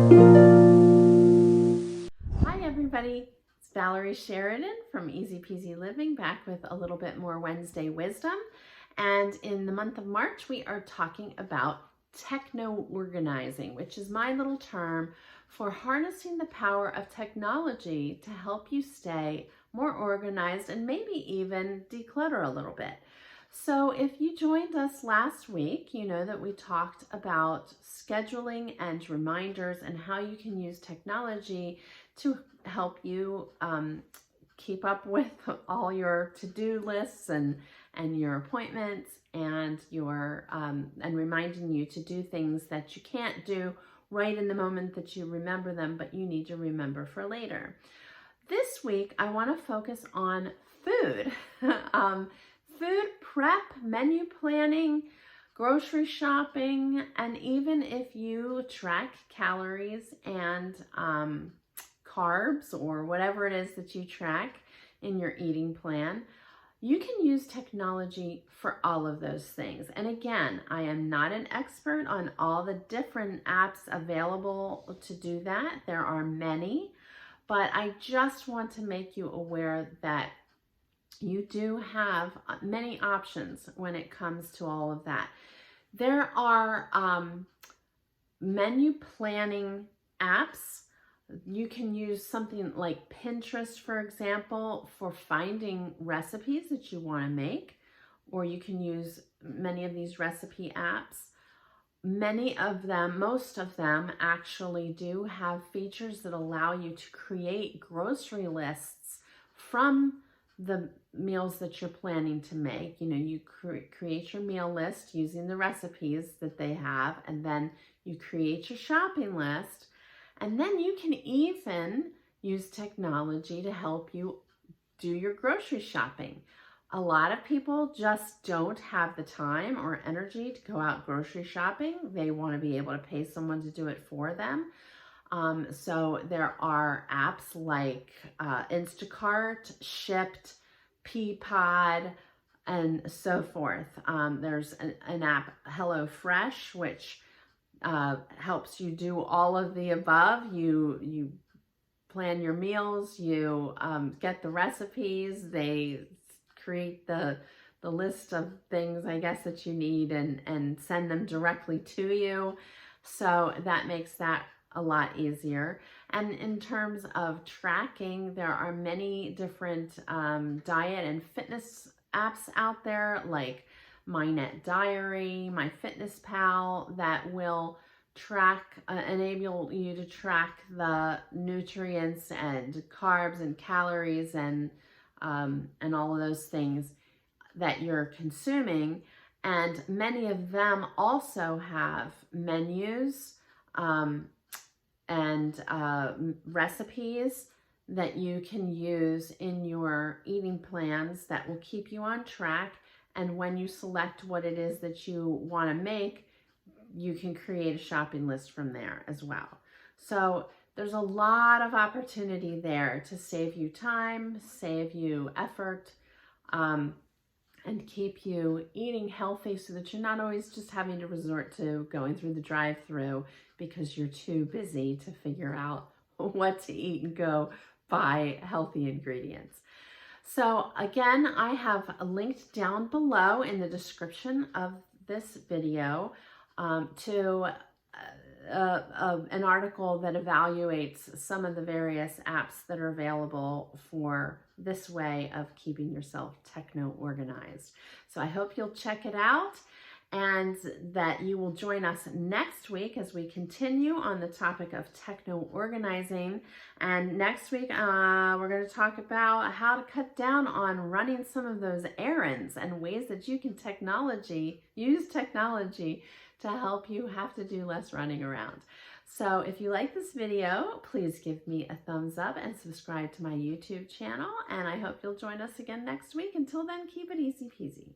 Hi everybody, it's Valerie Sheridan from Easy Peasy Living, back with a little bit more Wednesday wisdom. And in the month of March, we are talking about techno-organizing, which is my little term for harnessing the power of technology to help you stay more organized and maybe even declutter a little bit. So if you joined us last week, you know that we talked about scheduling and reminders and how you can use technology to help you keep up with all your to-do lists and your appointments and your and reminding you to do things that you can't do right in the moment that you remember them, but you need to remember for later. This week, I want to focus on food. Food prep, menu planning, grocery shopping, and even if you track calories and carbs or whatever it is that you track in your eating plan, you can use technology for all of those things. And again, I am not an expert on all the different apps available to do that. There are many, but I just want to make you aware that you do have many options when it comes to all of that. There are menu planning apps. You can use something like Pinterest, for example, for finding recipes that you want to make, or you can use many of these recipe apps. Many of them, most of them actually do have features that allow you to create grocery lists from the meals that you're planning to make. You know, you create your meal list using the recipes that they have, and then you create your shopping list, and then you can even use technology to help you do your grocery shopping. A lot of people just don't have the time or energy to go out grocery shopping. They want to be able to pay someone to do it for them. So there are apps like Instacart, Shipt, Peapod, and so forth. There's an app, HelloFresh, which helps you do all of the above. You plan your meals, you get the recipes, they create the list of things, I guess, that you need and send them directly to you. So that makes that a lot easier. And in terms of tracking, there are many different diet and fitness apps out there, like MyNet Diary, MyFitnessPal, that will track, enable you to track the nutrients and carbs and calories and all of those things that you're consuming. And many of them also have menus and recipes that you can use in your eating plans that will keep you on track. And when you select what it is that you want to make, you can create a shopping list from there as well. So there's a lot of opportunity there to save you time, save you effort, and keep you eating healthy so that you're not always just having to resort to going through the drive-thru because you're too busy to figure out what to eat and go buy healthy ingredients. So again, I have linked down below in the description of this video to an article that evaluates some of the various apps that are available for this way of keeping yourself techno-organized. So I hope you'll check it out and that you will join us next week as we continue on the topic of techno-organizing. And next week, we're going to talk about how to cut down on running some of those errands and ways that you can use technology to help you have to do less running around. So if you like this video, please give me a thumbs up and subscribe to my YouTube channel. And I hope you'll join us again next week. Until then, keep it easy peasy.